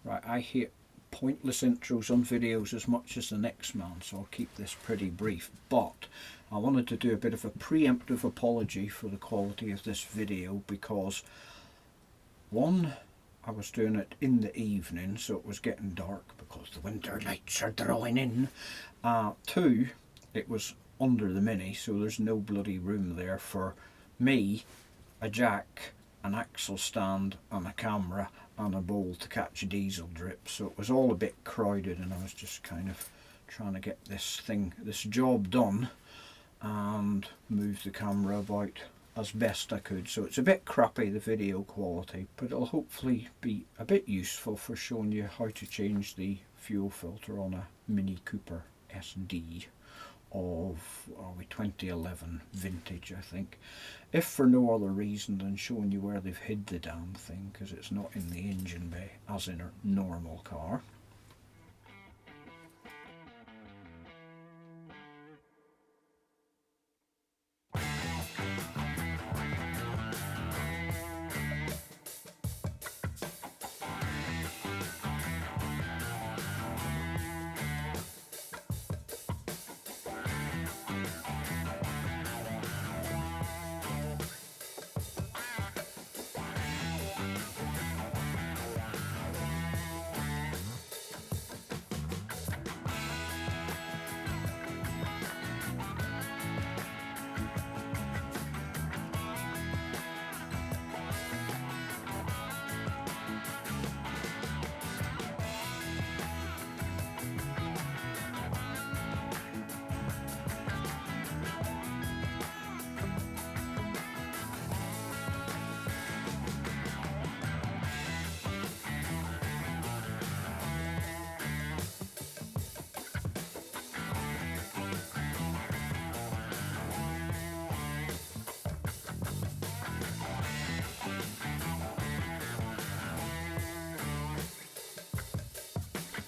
Right, I hate pointless intros on videos as much as the next man, so I'll keep this pretty brief. But I wanted to do a bit of a preemptive apology for the quality of this video because, one, I was doing it in the evening, so it was getting dark because the winter lights are drawing in. Two, it was under the Mini, so there's no bloody room there for me, a jack, an axle stand and a camera and a bowl to catch a diesel drip, so it was all a bit crowded, and I was just kind of trying to get this job done and move the camera about as best I could. So it's a bit crappy, the video quality, but it'll hopefully be a bit useful for showing you how to change the fuel filter on a Mini Cooper SD of 2011 vintage, I think, if for no other reason than showing you where they've hid the damn thing, because it's not in the engine bay as in a normal car.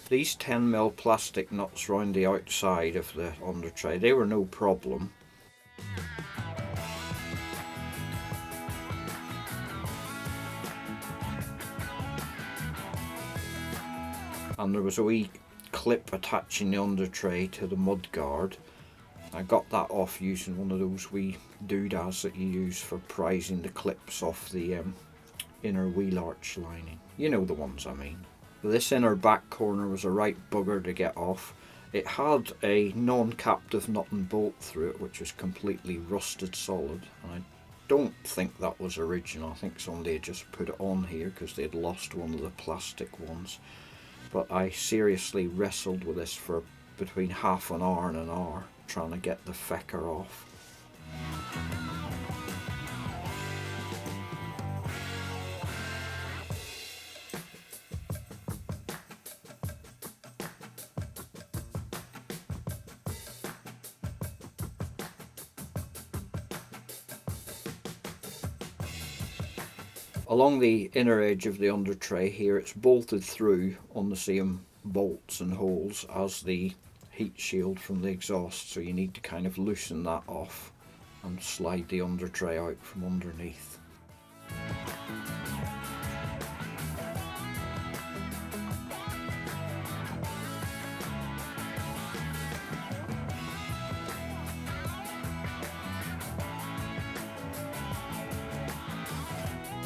These 10mm plastic nuts round the outside of the under tray, they were no problem. And there was a wee clip attaching the under tray to the mud guard. I got that off using one of those wee doodads that you use for prizing the clips off the inner wheel arch lining. You know the ones I mean. This inner back corner was a right bugger to get off. It had a non-captive nut and bolt through it, which was completely rusted solid, and I don't think that was original. I think somebody had just put it on here because they'd lost one of the plastic ones. But I seriously wrestled with this for between half an hour and an hour trying to get the fecker off. Along the inner edge of the under tray here, it's bolted through on the same bolts and holes as the heat shield from the exhaust, so you need to kind of loosen that off and slide the under tray out from underneath.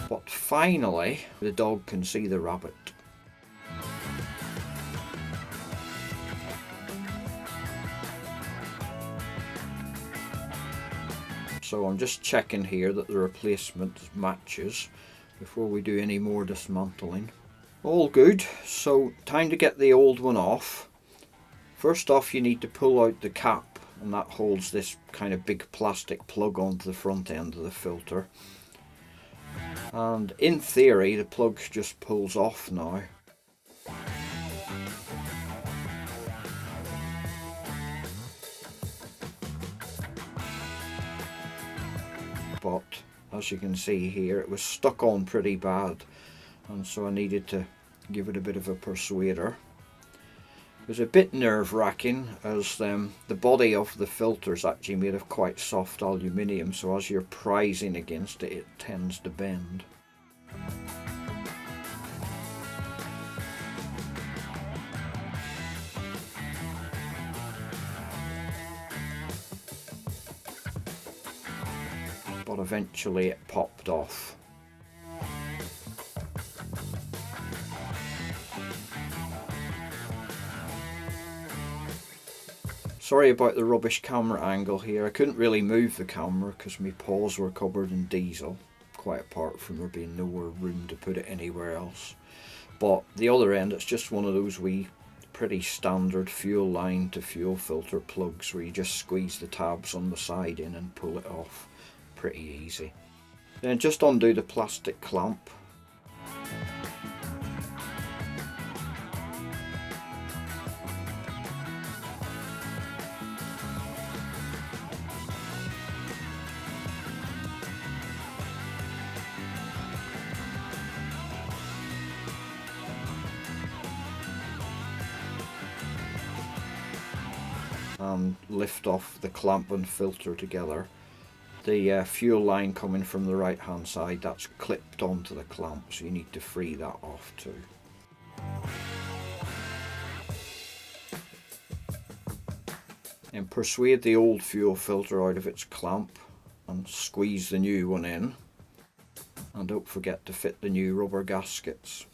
But finally, the dog can see the rabbit. So I'm just checking here that the replacement matches before we do any more dismantling. All good, so time to get the old one off. First off, you need to pull out the cap, and that holds this kind of big plastic plug onto the front end of the filter. And in theory, the plug just pulls off now. But as you can see here, it was stuck on pretty bad, and so I needed to give it a bit of a persuader. It was a bit nerve-wracking as the body of the filter is actually made of quite soft aluminium, so as you're prising against it, it tends to bend. but eventually it popped off. Sorry about the rubbish camera angle here. I couldn't really move the camera because my paws were covered in diesel, quite apart from there being nowhere room to put it anywhere else. But the other end, it's just one of those wee pretty standard fuel line to fuel filter plugs where you just squeeze the tabs on the side in and pull it off. Pretty easy. Then just undo the plastic clamp. And lift off the clamp and filter together. The fuel line coming from the right hand side, that's clipped onto the clamp, so you need to free that off too. And persuade the old fuel filter out of its clamp and squeeze the new one in, and don't forget to fit the new rubber gaskets.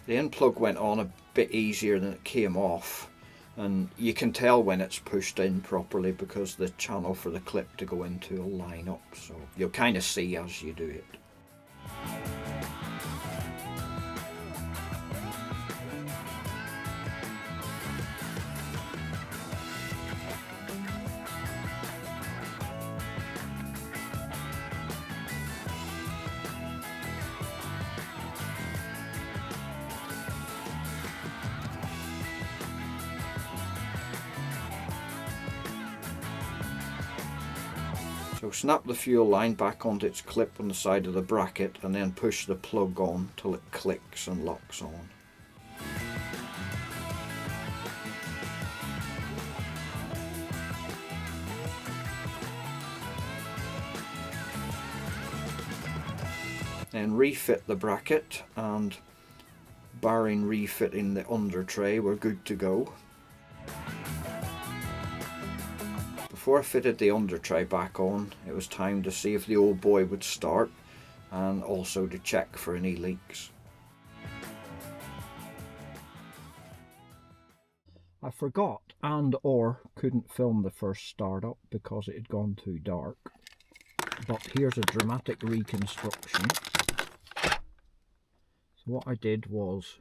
The end plug went on a bit easier than it came off, and you can tell when it's pushed in properly because the channel for the clip to go into will line up, so you'll kind of see as you do it. So snap the fuel line back onto its clip on the side of the bracket and then push the plug on till it clicks and locks on. Then refit the bracket, and barring refitting the under tray, we're good to go. Before I fitted the under tray back on, it was time to see if the old boy would start, and also to check for any leaks. I forgot or couldn't film the first startup because it had gone too dark. But here's a dramatic reconstruction. So what I did was